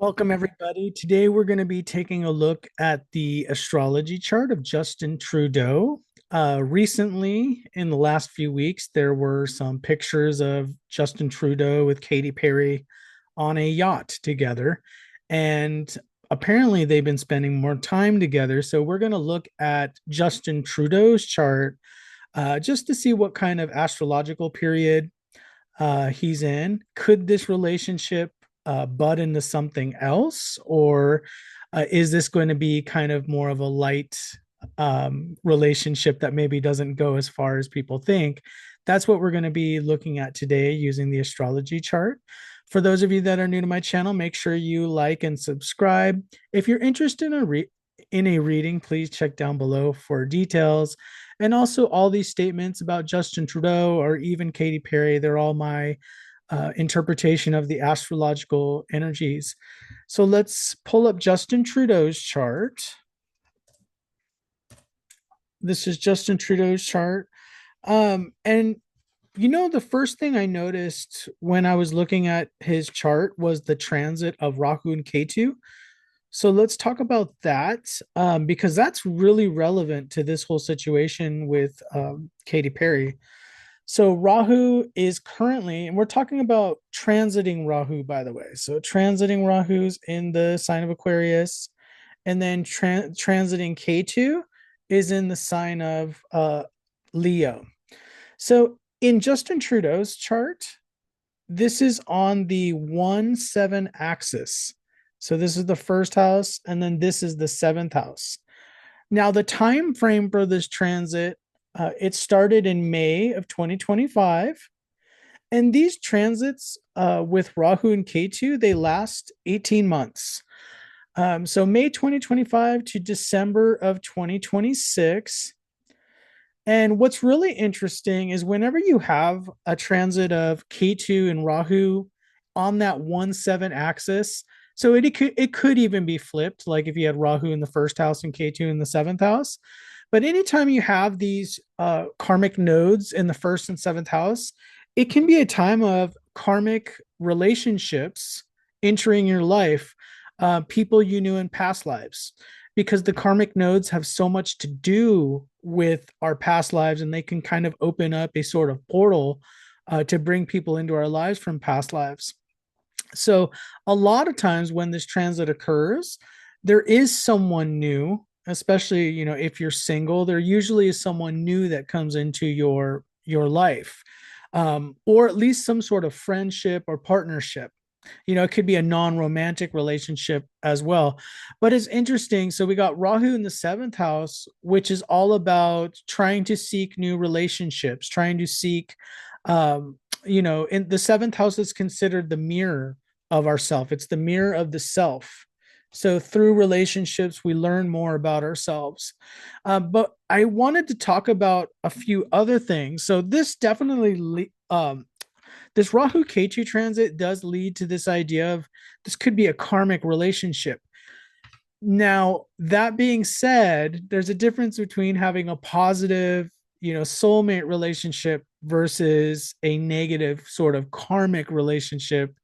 Welcome, everybody. Today, we're going to be taking a look at the astrology chart of Justin Trudeau. Recently, in the last few weeks, there were some pictures of Justin Trudeau with Katy Perry on a yacht together. And apparently, they've been spending more time together. So, we're going to look at Justin Trudeau's chart just to see what kind of astrological period he's in. Could this relationship bud into something else, or is this going to be kind of more of a light relationship that maybe doesn't go as far as people think? That's what we're going to be looking at today using the astrology chart. For those of you that are new to my channel, make sure you like and subscribe. If you're interested in a reading, please check down below for details. And also, all these statements about Justin Trudeau or even Katy Perry, they're all my interpretation of the astrological energies. So let's pull up Justin Trudeau's chart. This is Justin Trudeau's chart. And the first thing I noticed when I was looking at his chart was the transit of Rahu and K2. So let's talk about that, because that's really relevant to this whole situation with Katy Perry. So Rahu is currently, and we're talking about transiting Rahu, by the way. So transiting Rahu's in the sign of Aquarius, and then transiting K2 is in the sign of Leo. So in Justin Trudeau's chart, this is on the 1-7 axis. So this is the first house, and then this is the seventh house. Now, the time frame for this transit, it started in May of 2025. And these transits with Rahu and K2, they last 18 months. So May 2025 to December of 2026. And what's really interesting is whenever you have a transit of K2 and Rahu on that 1-7 axis, so it could even be flipped, like if you had Rahu in the first house and K2 in the seventh house. But anytime you have these karmic nodes in the first and seventh house, it can be a time of karmic relationships entering your life, people you knew in past lives, because the karmic nodes have so much to do with our past lives, and they can kind of open up a sort of portal to bring people into our lives from past lives. So a lot of times when this transit occurs, there is someone new, especially, if you're single, there usually is someone new that comes into your life, or at least some sort of friendship or partnership. It could be a non-romantic relationship as well. But it's interesting. So we got Rahu in the seventh house, which is all about trying to seek new relationships, trying to seek, in the seventh house is considered the mirror of ourself. It's the mirror of the self. So through relationships, we learn more about ourselves. But I wanted to talk about a few other things. So this definitely, this Rahu K2 transit does lead to this idea of this could be a karmic relationship. Now, that being said, there's a difference between having a positive, soulmate relationship versus a negative sort of karmic relationship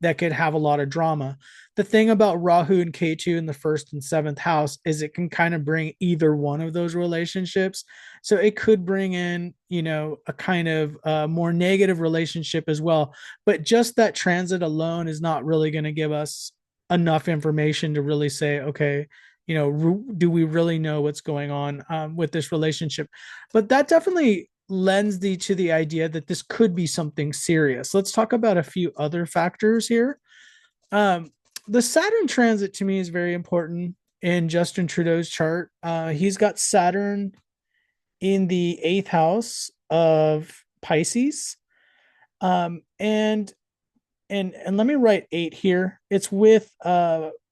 that could have a lot of drama. The thing about Rahu and K2 in the first and seventh house is it can kind of bring either one of those relationships. So it could bring in, a kind of more negative relationship as well. But just that transit alone is not really going to give us enough information to really say, okay, do we really know what's going on with this relationship? But that definitely lends to the idea that this could be something serious. Let's talk about a few other factors here. The Saturn transit to me is very important in Justin Trudeau's chart. He's got Saturn in the eighth house of Pisces. And let me write 8 here. It's with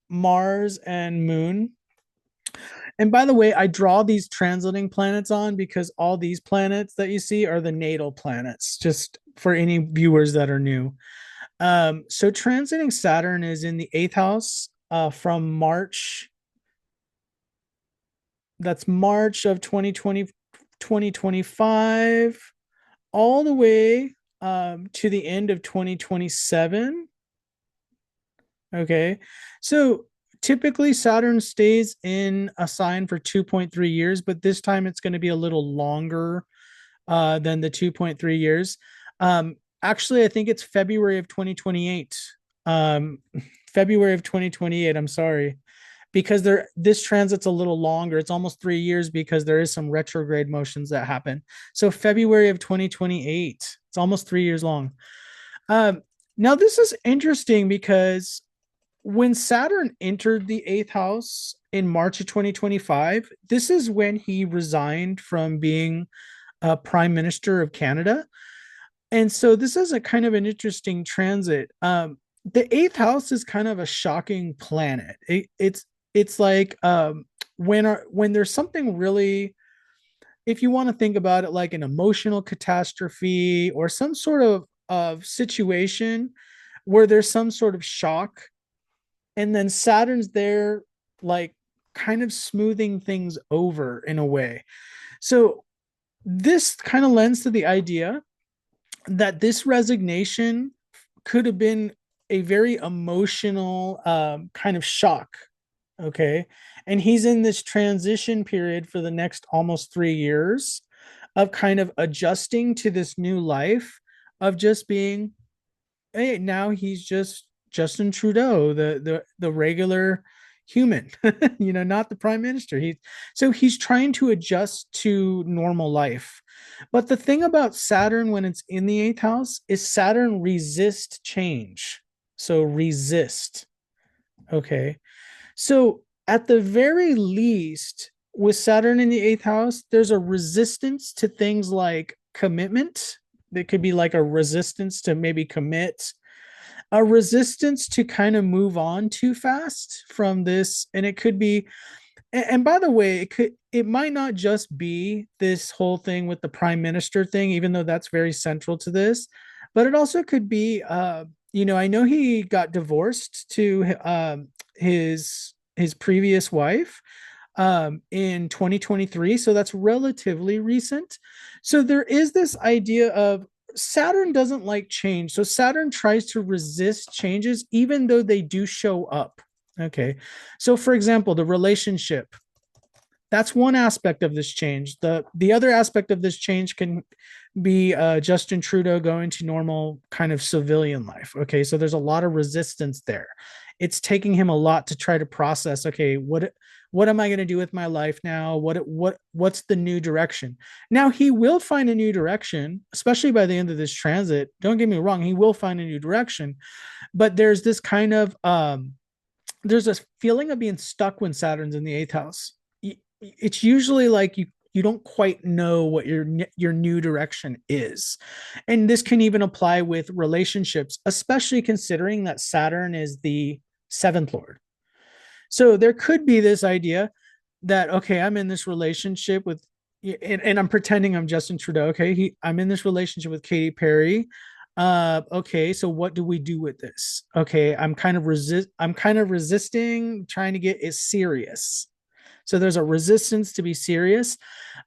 Mars and Moon. And by the way, I draw these transiting planets on because all these planets that you see are the natal planets, just for any viewers that are new. So transiting Saturn is in the eighth house from March. That's March of 2020, 2025, all the way to the end of 2027. Okay. So typically Saturn stays in a sign for 2.3 years, but this time it's going to be a little longer than the 2.3 years. Actually, I think it's February of 2028. Um, February of 2028. I'm sorry, because this transit's a little longer. It's almost 3 years because there is some retrograde motions that happen. So February of 2028. It's almost 3 years long. Um, Now this is interesting because when Saturn entered the eighth house in March of 2025, this is when he resigned from being Prime Minister of Canada. And so this is a kind of an interesting transit. The eighth house is kind of a shocking planet. It's like when there's something really, if you want to think about it like an emotional catastrophe or some sort of situation where there's some sort of shock, and then Saturn's there, like kind of smoothing things over in a way. So this kind of lends to the idea that this resignation could have been a very emotional kind of shock. Okay. And he's in this transition period for the next almost 3 years of kind of adjusting to this new life of just being, hey, now he's just Justin Trudeau, the regular human, not the prime minister. He's trying to adjust to normal life. But the thing about Saturn when it's in the eighth house is Saturn resist change. So resist. Okay. So at the very least, with Saturn in the eighth house, there's a resistance to things like commitment. There could be like a resistance to maybe commit, a resistance to kind of move on too fast from this. And it could be, and by the way, it might not just be this whole thing with the prime minister thing, even though that's very central to this, but it also could be, I know he got divorced to his previous wife in 2023, so that's relatively recent. So there is this idea of Saturn doesn't like change. So Saturn tries to resist changes, even though they do show up. Okay. So, for example, the relationship, that's one aspect of this change. The other aspect of this change can be Justin Trudeau going to normal kind of civilian life. Okay, so there's a lot of resistance there. It's taking him a lot to try to process. Okay, what am I going to do with my life now? What's the new direction? Now he will find a new direction, especially by the end of this transit. Don't get me wrong, he will find a new direction, but there's this kind of there's a feeling of being stuck when Saturn's in the eighth house. It's usually like you don't quite know what your new direction is. And this can even apply with relationships, especially considering that Saturn is the seventh lord. So there could be this idea that, okay, I'm in this relationship with, and I'm pretending I'm Justin Trudeau. Okay, I'm in this relationship with Katy Perry. Okay, so what do we do with this? Okay, I'm kind of resisting trying to get it serious. So there's a resistance to be serious.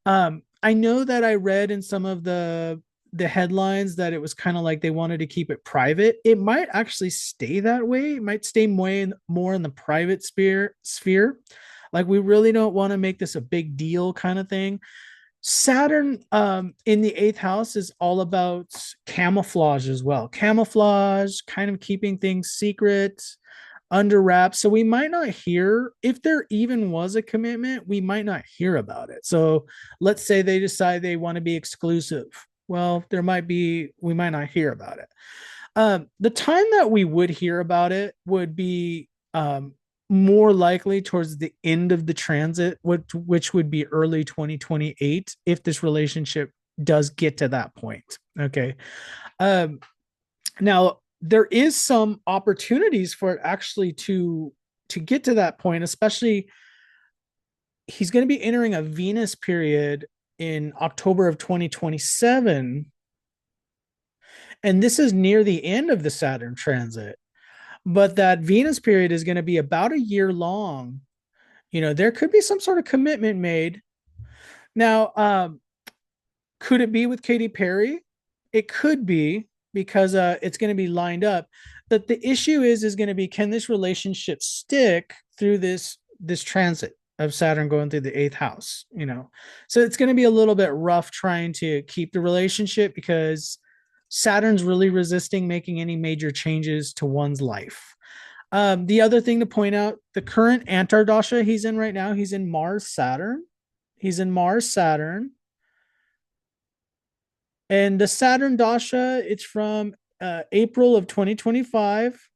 I know that I read in some of the headlines that it was kind of like they wanted to keep it private. It might actually stay that way. It might stay more in the private sphere. Like we really don't want to make this a big deal kind of thing. Saturn in the eighth house is all about camouflage as well. Camouflage, kind of keeping things secret, under wraps. So we might not hear, if there even was a commitment, we might not hear about it. So let's say they decide they want to be exclusive. Well, we might not hear about it. The time that we would hear about it would be more likely towards the end of the transit, which would be early 2028 if this relationship does get to that point. Okay. Um, Now there is some opportunities for it actually to get to that point, especially he's going to be entering a Venus period in October of 2027, and this is near the end of the Saturn transit. But that Venus period is going to be about a year long. There could be some sort of commitment made. Now, could it be with Katy Perry? It could be. because it's going to be lined up. But the issue is going to be, can this relationship stick through this transit of Saturn going through the eighth house? So it's going to be a little bit rough trying to keep the relationship because Saturn's really resisting making any major changes to one's life. The other thing to point out, the current Antardasha he's in right now, he's in Mars Saturn. He's in Mars Saturn. And the Saturn Dasha, it's from April of 2025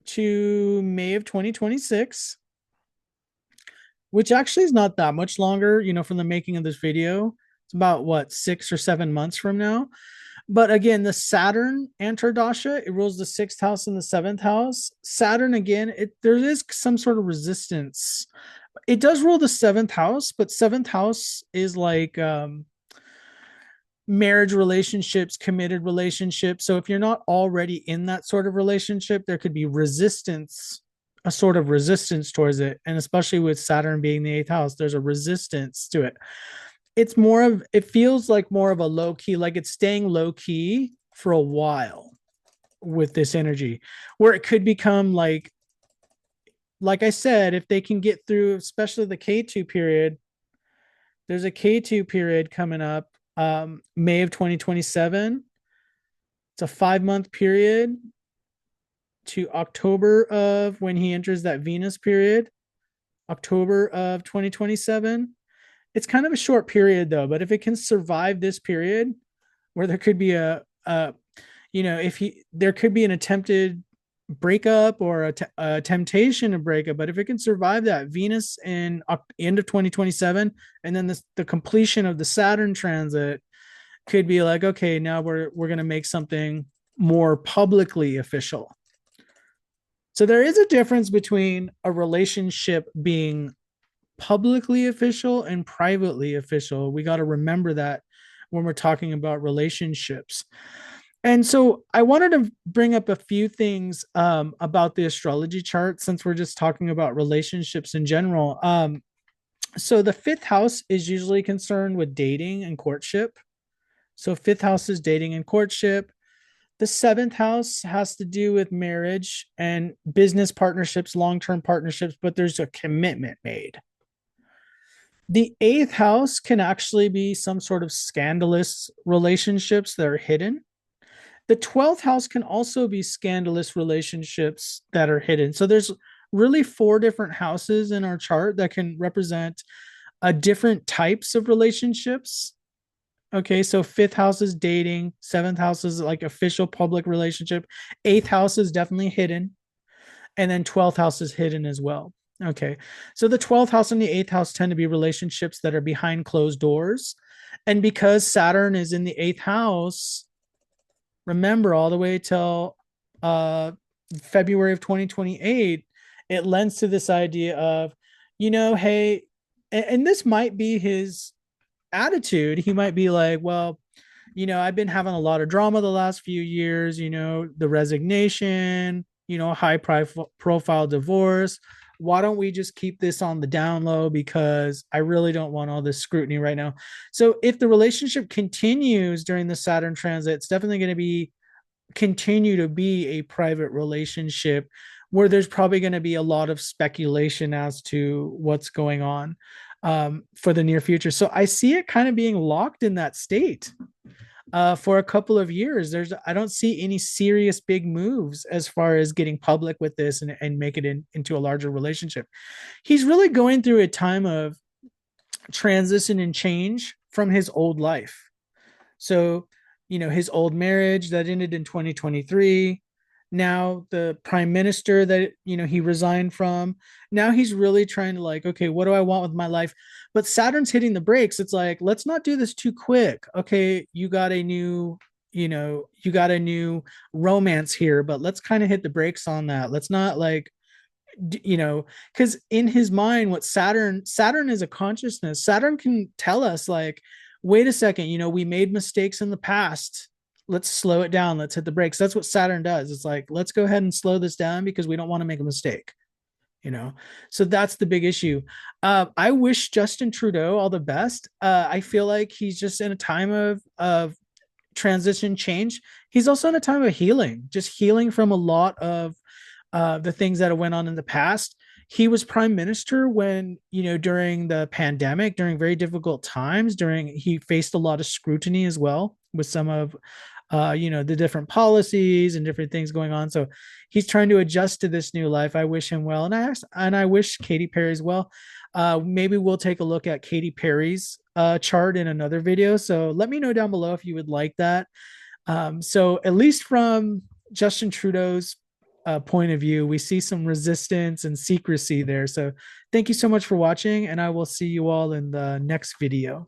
to May of 2026, which actually is not that much longer, from the making of this video. It's about what, 6 or 7 months from now. But again, the Saturn Antardasha, it rules the sixth house and the seventh house. Saturn, again, there is some sort of resistance. It does rule the seventh house, but seventh house is like marriage relationships, committed relationships. So if you're not already in that sort of relationship, there could be resistance, a sort of resistance towards it. And especially with Saturn being the eighth house, there's a resistance to it. It feels like more of a low key, like it's staying low key for a while with this energy, where it could become like I said, if they can get through, especially the K2 period, there's a K2 period coming up, May of 2027. It's a 5-month period to October of when he enters that Venus period, October of 2027. It's kind of a short period though, but if it can survive this period where there could be there could be an attempted breakup or a temptation to break up, but if it can survive that Venus in end of 2027, and then the completion of the Saturn transit could be like, okay, now we're going to make something more publicly official. So there is a difference between a relationship being publicly official and privately official. We got to remember that when we're talking about relationships. And so I wanted to bring up a few things about the astrology chart, since we're just talking about relationships in general. So the fifth house is usually concerned with dating and courtship. So fifth house is dating and courtship. The seventh house has to do with marriage and business partnerships, long-term partnerships, but there's a commitment made. The eighth house can actually be some sort of scandalous relationships that are hidden. The 12th house can also be scandalous relationships that are hidden. So there's really 4 different houses in our chart that can represent different types of relationships. Okay, so 5th house is dating, 7th house is like official public relationship, 8th house is definitely hidden, and then 12th house is hidden as well. Okay, so the 12th house and the 8th house tend to be relationships that are behind closed doors. And because Saturn is in the 8th house, remember, all the way till February of 2028, it lends to this idea of, hey, and this might be his attitude. He might be like, well, I've been having a lot of drama the last few years, the resignation, high profile divorce. Why don't we just keep this on the down low, because I really don't want all this scrutiny right now. So if the relationship continues during the Saturn transit, it's definitely going to continue to be a private relationship where there's probably going to be a lot of speculation as to what's going on for the near future. So I see it kind of being locked in that state for a couple of years. I don't see any serious big moves as far as getting public with this and make it into a larger relationship. He's really going through a time of transition and change from his old life. So, his old marriage that ended in 2023. Now the prime minister that, he resigned from. Now he's really trying to like, okay, what do I want with my life? But Saturn's hitting the brakes. It's like, let's not do this too quick. Okay, you got a new romance here, but let's kind of hit the brakes on that. Let's not like, because in his mind, what Saturn is a consciousness. Saturn can tell us like, wait a second, we made mistakes in the past. Let's slow it down. Let's hit the brakes. That's what Saturn does. It's like, let's go ahead and slow this down because we don't want to make a mistake. So that's the big issue. I wish Justin Trudeau all the best. I feel like he's just in a time of transition change, he's also in a time of healing, just healing from a lot of the things that went on in the past. He was prime minister when, during the pandemic, during very difficult times, he faced a lot of scrutiny as well with some of, the different policies and different things going on. So he's trying to adjust to this new life. I wish him well. And I wish Katy Perry as well. Maybe we'll take a look at Katy Perry's chart in another video. So let me know down below if you would like that. So at least from Justin Trudeau's point of view, we see some resistance and secrecy there. So thank you so much for watching, and I will see you all in the next video.